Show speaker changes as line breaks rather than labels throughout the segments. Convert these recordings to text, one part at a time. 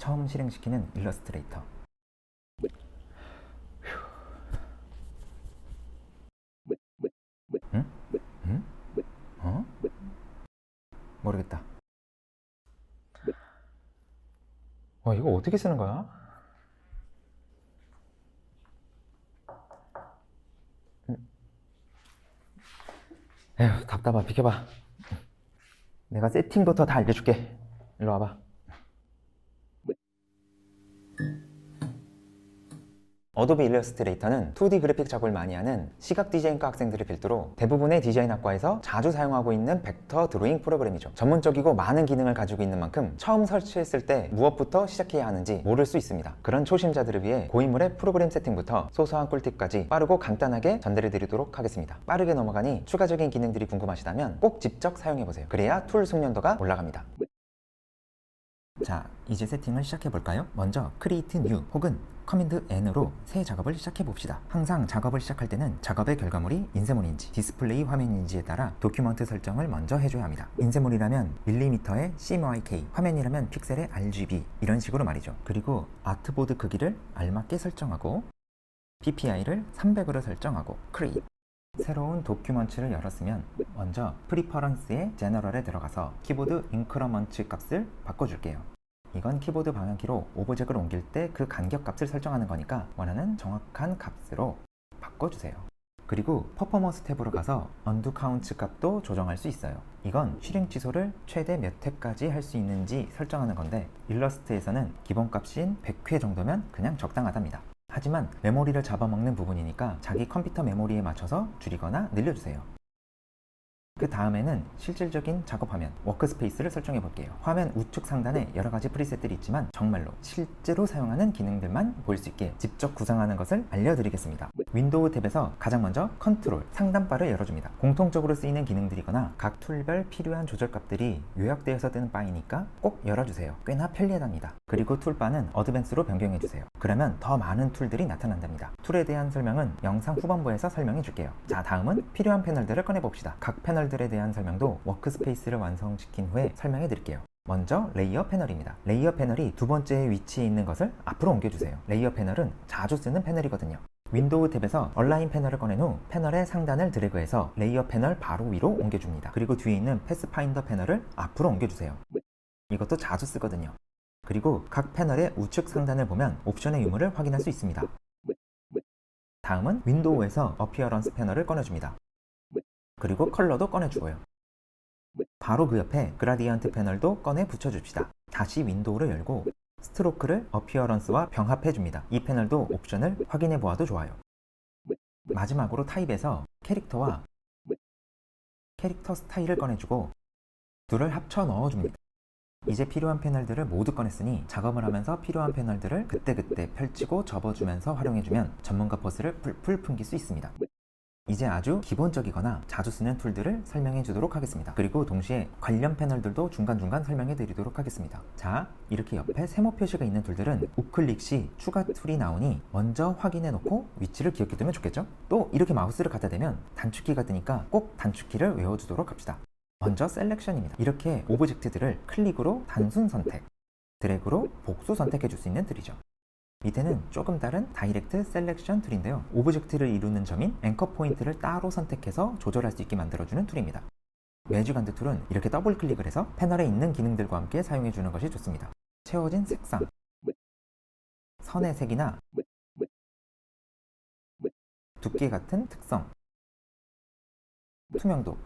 처음 실행시키는 일러스트레이터. 응? 응? 어? 모르겠다. 이거 어떻게 쓰는 거야? 에휴, 답답하. 비켜봐. 내가 세팅부터 다 알려줄게. 일로 와봐. 어도비 일러스트레이터는 2D 그래픽 작업을 많이 하는 시각 디자인과 학생들을 필두로 대부분의 디자인 학과에서 자주 사용하고 있는 벡터 드로잉 프로그램이죠. 전문적이고 많은 기능을 가지고 있는 만큼 처음 설치했을 때 무엇부터 시작해야 하는지 모를 수 있습니다. 그런 초심자들을 위해 고인물의 프로그램 세팅부터 소소한 꿀팁까지 빠르고 간단하게 전달해 드리도록 하겠습니다. 빠르게 넘어가니 추가적인 기능들이 궁금하시다면 꼭 직접 사용해보세요. 그래야 툴 숙련도가 올라갑니다. 자, 이제 세팅을 시작해 볼까요? 먼저 Create New 혹은 커맨드 N으로 새 작업을 시작해 봅시다. 항상 작업을 시작할 때는 작업의 결과물이 인쇄물인지 디스플레이 화면인지에 따라 도큐먼트 설정을 먼저 해줘야 합니다. 인쇄물이라면 밀리미터의 CMYK, 화면이라면 픽셀의 RGB, 이런 식으로 말이죠. 그리고 아트보드 크기를 알맞게 설정하고 PPI를 300으로 설정하고 Create. 새로운 도큐먼트를 열었으면 먼저 프리퍼런스의 제너럴에 들어가서 키보드 인크러먼트 값을 바꿔줄게요. 이건 키보드 방향키로 오브젝을 옮길 때 그 간격 값을 설정하는 거니까 원하는 정확한 값으로 바꿔주세요. 그리고 퍼포먼스 탭으로 가서 언두 카운트 값도 조정할 수 있어요. 이건 슈링 취소를 최대 몇 회까지 할 수 있는지 설정하는 건데 일러스트에서는 기본값인 100회 정도면 그냥 적당하답니다. 하지만 메모리를 잡아먹는 부분이니까 자기 컴퓨터 메모리에 맞춰서 줄이거나 늘려주세요. 그 다음에는 실질적인 작업 화면, 워크스페이스를 설정해 볼게요. 화면 우측 상단에 여러 가지 프리셋들이 있지만 정말로 실제로 사용하는 기능들만 보일 수 있게 직접 구상하는 것을 알려드리겠습니다. 윈도우 탭에서 가장 먼저 컨트롤, 상단바를 열어줍니다. 공통적으로 쓰이는 기능들이거나 각 툴별 필요한 조절값들이 요약되어서 뜨는 바이니까 꼭 열어주세요. 꽤나 편리하답니다. 그리고 툴바는 어드밴스로 변경해주세요. 그러면 더 많은 툴들이 나타난답니다. 툴에 대한 설명은 영상 후반부에서 설명해 줄게요. 자, 다음은 필요한 패널들을 꺼내봅시다. 각 패널들에 대한 설명도 워크스페이스를 완성시킨 후에 설명해 드릴게요. 먼저 레이어 패널입니다. 레이어 패널이 두 번째 위치에 있는 것을 앞으로 옮겨주세요. 레이어 패널은 자주 쓰는 패널이거든요. 윈도우 탭에서 얼라인 패널을 꺼낸 후 패널의 상단을 드래그해서 레이어 패널 바로 위로 옮겨줍니다. 그리고 뒤에 있는 패스파인더 패널을 앞으로 옮겨주세요. 이것도 자주 쓰거든요. 그리고 각 패널의 우측 상단을 보면 옵션의 유무를 확인할 수 있습니다. 다음은 윈도우에서 어피어런스 패널을 꺼내줍니다. 그리고 컬러도 꺼내주고요. 바로 그 옆에 그라디언트 패널도 꺼내 붙여줍시다. 다시 윈도우를 열고 스트로크를 어피어런스와 병합해줍니다. 이 패널도 옵션을 확인해 보아도 좋아요. 마지막으로 타입에서 캐릭터와 캐릭터 스타일을 꺼내주고 둘을 합쳐 넣어줍니다. 이제 필요한 패널들을 모두 꺼냈으니 작업을 하면서 필요한 패널들을 그때그때 펼치고 접어주면서 활용해주면 전문가 포스를 풀풀 풍길 수 있습니다. 이제 아주 기본적이거나 자주 쓰는 툴들을 설명해 주도록 하겠습니다. 그리고 동시에 관련 패널들도 중간중간 설명해 드리도록 하겠습니다. 자, 이렇게 옆에 세모 표시가 있는 툴들은 우클릭 시 추가 툴이 나오니 먼저 확인해 놓고 위치를 기억해 두면 좋겠죠? 또 이렇게 마우스를 갖다 대면 단축키가 뜨니까 꼭 단축키를 외워주도록 합시다. 먼저 셀렉션입니다. 이렇게 오브젝트들을 클릭으로 단순 선택, 드래그로 복수 선택해 줄 수 있는 툴이죠. 밑에는 조금 다른 다이렉트 셀렉션 툴인데요. 오브젝트를 이루는 점인 앵커 포인트를 따로 선택해서 조절할 수 있게 만들어주는 툴입니다. 매직한드 툴은 이렇게 더블 클릭을 해서 패널에 있는 기능들과 함께 사용해주는 것이 좋습니다. 채워진 색상, 선의 색이나 두께 같은 특성, 투명도,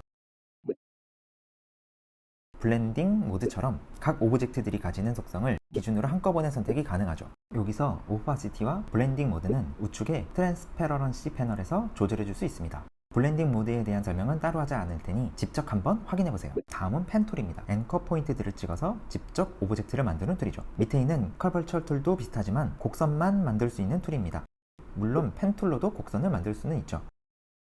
블렌딩 모드처럼 각 오브젝트들이 가지는 속성을 기준으로 한꺼번에 선택이 가능하죠. 여기서 오파시티와 블렌딩 모드는 우측의 트랜스페러런시 패널에서 조절해 줄 수 있습니다. 블렌딩 모드에 대한 설명은 따로 하지 않을 테니 직접 한번 확인해 보세요. 다음은 펜 툴입니다. 앵커 포인트들을 찍어서 직접 오브젝트를 만드는 툴이죠. 밑에 있는 커버처 툴도 비슷하지만 곡선만 만들 수 있는 툴입니다. 물론 펜 툴로도 곡선을 만들 수는 있죠.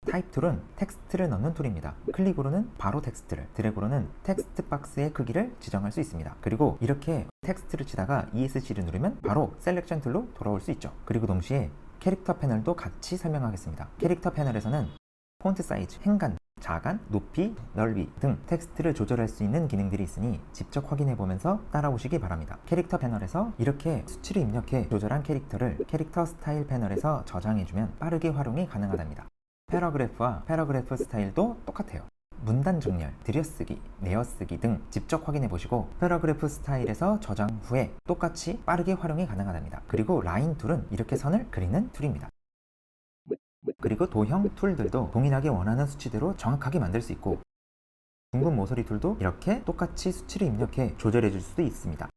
타입 툴은 텍스트를 넣는 툴입니다. 클릭으로는 바로 텍스트를, 드래그로는 텍스트 박스의 크기를 지정할 수 있습니다. 그리고 이렇게 텍스트를 치다가 ESC를 누르면 바로 셀렉션 툴로 돌아올 수 있죠. 그리고 동시에 캐릭터 패널도 같이 설명하겠습니다. 캐릭터 패널에서는 폰트 사이즈, 행간, 자간, 높이, 넓이 등 텍스트를 조절할 수 있는 기능들이 있으니 직접 확인해보면서 따라오시기 바랍니다. 캐릭터 패널에서 이렇게 수치를 입력해 조절한 캐릭터를 캐릭터 스타일 패널에서 저장해주면 빠르게 활용이 가능하답니다. 패러그래프와 패러그래프 스타일도 똑같아요. 문단 정렬, 들여쓰기, 내어쓰기 등 직접 확인해보시고 패러그래프 스타일에서 저장 후에 똑같이 빠르게 활용이 가능하답니다. 그리고 라인 툴은 이렇게 선을 그리는 툴입니다. 그리고 도형 툴들도 동일하게 원하는 수치대로 정확하게 만들 수 있고 둥근 모서리 툴도 이렇게 똑같이 수치를 입력해 조절해 줄 수도 있습니다.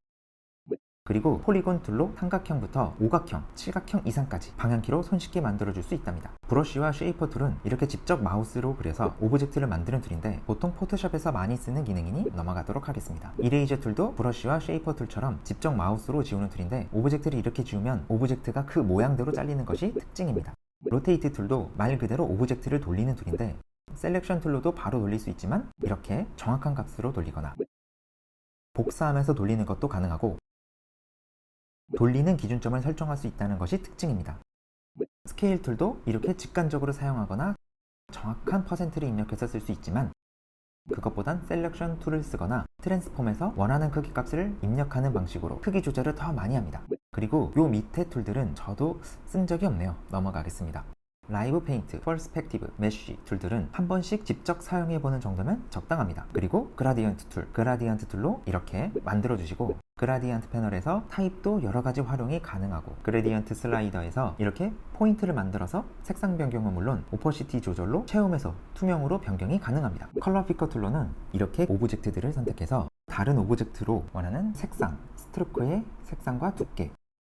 그리고 폴리곤 툴로 삼각형부터 오각형, 칠각형 이상까지 방향키로 손쉽게 만들어 줄 수 있답니다. 브러쉬와 쉐이퍼 툴은 이렇게 직접 마우스로 그려서 오브젝트를 만드는 툴인데 보통 포토샵에서 많이 쓰는 기능이니 넘어가도록 하겠습니다. 이레이저 툴도 브러쉬와 쉐이퍼 툴처럼 직접 마우스로 지우는 툴인데 오브젝트를 이렇게 지우면 오브젝트가 그 모양대로 잘리는 것이 특징입니다. 로테이트 툴도 말 그대로 오브젝트를 돌리는 툴인데 셀렉션 툴로도 바로 돌릴 수 있지만 이렇게 정확한 값으로 돌리거나 복사하면서 돌리는 것도 가능하고 돌리는 기준점을 설정할 수 있다는 것이 특징입니다. 스케일 툴도 이렇게 직관적으로 사용하거나 정확한 퍼센트를 입력해서 쓸 수 있지만 그것보단 셀렉션 툴을 쓰거나 트랜스폼에서 원하는 크기 값을 입력하는 방식으로 크기 조절을 더 많이 합니다. 그리고 요 밑에 툴들은 저도 쓴 적이 없네요. 넘어가겠습니다. 라이브 페인트, 퍼스펙티브, 메쉬 툴들은 한 번씩 직접 사용해보는 정도면 적당합니다. 그리고 그라디언트 툴, 그라디언트 툴로 이렇게 만들어주시고 그라디언트 패널에서 타입도 여러가지 활용이 가능하고 그레디언트 슬라이더에서 이렇게 포인트를 만들어서 색상 변경은 물론 오퍼시티 조절로 채움에서 투명으로 변경이 가능합니다. 컬러 피커 툴로는 이렇게 오브젝트들을 선택해서 다른 오브젝트로 원하는 색상, 스트로크의 색상과 두께,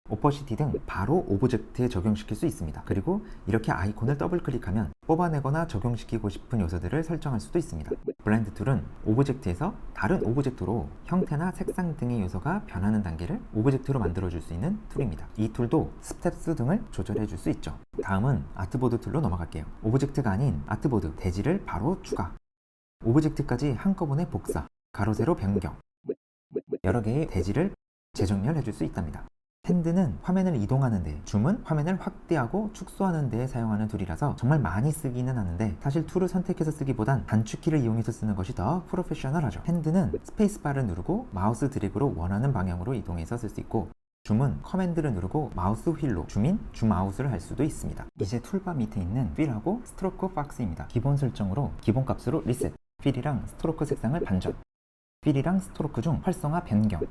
오퍼시티 등 바로 오브젝트에 적용시킬 수 있습니다. 그리고 이렇게 아이콘을 더블 클릭하면 뽑아내거나 적용시키고 싶은 요소들을 설정할 수도 있습니다. 블렌드 툴은 오브젝트에서 다른 오브젝트로 형태나 색상 등의 요소가 변하는 단계를 오브젝트로 만들어줄 수 있는 툴입니다. 이 툴도 스텝스 등을 조절해 줄 수 있죠. 다음은 아트보드 툴로 넘어갈게요. 오브젝트가 아닌 아트보드, 대지를 바로 추가, 오브젝트까지 한꺼번에 복사, 가로 세로 변경, 여러 개의 대지를 재정렬해 줄 수 있답니다. 핸드는 화면을 이동하는 데, 줌은 화면을 확대하고 축소하는 데 사용하는 툴이라서 정말 많이 쓰기는 하는데 사실 툴을 선택해서 쓰기보단 단축키를 이용해서 쓰는 것이 더 프로페셔널하죠. 핸드는 스페이스바를 누르고 마우스 드래그로 원하는 방향으로 이동해서 쓸 수 있고 줌은 커맨드를 누르고 마우스 휠로 줌인, 줌아웃을 할 수도 있습니다. 이제 툴바 밑에 있는 필하고 스트로크 박스입니다. 기본 설정으로 기본값으로 리셋, 필이랑 스트로크 색상을 반전, 필이랑 스트로크 중 활성화 변경,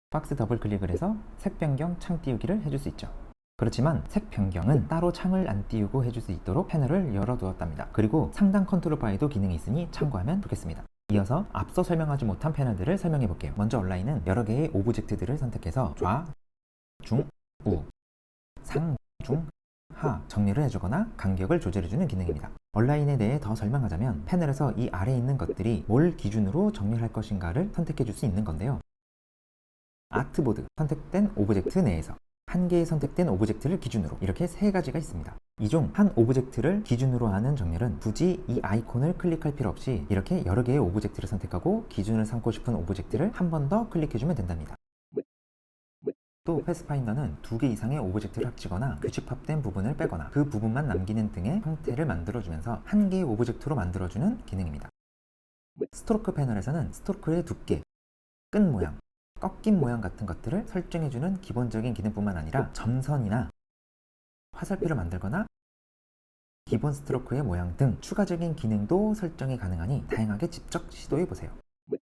박스 더블 클릭을 해서 색 변경 창 띄우기를 해줄 수 있죠. 그렇지만 색 변경은 따로 창을 안 띄우고 해줄 수 있도록 패널을 열어두었답니다. 그리고 상단 컨트롤 바에도 기능이 있으니 참고하면 좋겠습니다. 이어서 앞서 설명하지 못한 패널들을 설명해 볼게요. 먼저 온라인은 여러 개의 오브젝트들을 선택해서 좌, 중, 우, 상, 중, 하 정렬을 해주거나 간격을 조절해주는 기능입니다. 온라인에 대해 더 설명하자면 패널에서 이 아래에 있는 것들이 뭘 기준으로 정렬할 것인가를 선택해 줄 수 있는 건데요. 아트보드, 선택된 오브젝트 내에서 한 개의 선택된 오브젝트를 기준으로 이렇게 세 가지가 있습니다. 이 중 한 오브젝트를 기준으로 하는 정렬은 굳이 이 아이콘을 클릭할 필요 없이 이렇게 여러 개의 오브젝트를 선택하고 기준을 삼고 싶은 오브젝트를 한 번 더 클릭해주면 된답니다. 또 패스파인더는 두 개 이상의 오브젝트를 합치거나 규칙합된 부분을 빼거나 그 부분만 남기는 등의 형태를 만들어주면서 한 개의 오브젝트로 만들어주는 기능입니다. 스트로크 패널에서는 스트로크의 두께, 끈 모양, 꺾인 모양 같은 것들을 설정해주는 기본적인 기능뿐만 아니라 점선이나 화살표를 만들거나 기본 스트로크의 모양 등 추가적인 기능도 설정이 가능하니 다양하게 직접 시도해보세요.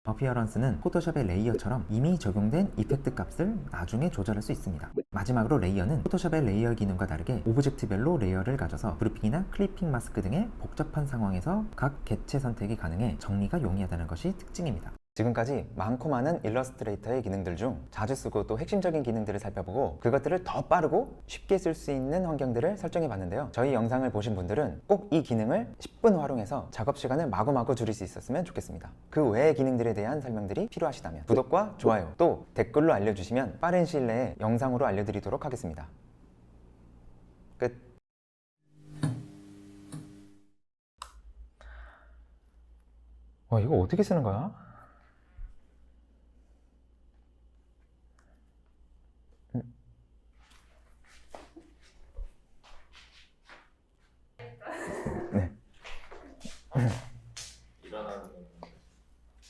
어피어런스는 포토샵의 레이어처럼 이미 적용된 이펙트 값을 나중에 조절할 수 있습니다. 마지막으로 레이어는 포토샵의 레이어 기능과 다르게 오브젝트별로 레이어를 가져서 그루핑이나 클리핑 마스크 등의 복잡한 상황에서 각 객체 선택이 가능해 정리가 용이하다는 것이 특징입니다. 지금까지 많고 많은 일러스트레이터의 기능들 중 자주 쓰고 또 핵심적인 기능들을 살펴보고 그것들을 더 빠르고 쉽게 쓸 수 있는 환경들을 설정해 봤는데요. 저희 영상을 보신 분들은 꼭 이 기능을 10분 활용해서 작업 시간을 마구마구 줄일 수 있었으면 좋겠습니다. 그 외의 기능들에 대한 설명들이 필요하시다면 구독과 좋아요 또 댓글로 알려주시면 빠른 시일 내에 영상으로 알려드리도록 하겠습니다. 끝. 이거 어떻게 쓰는 거야? 네.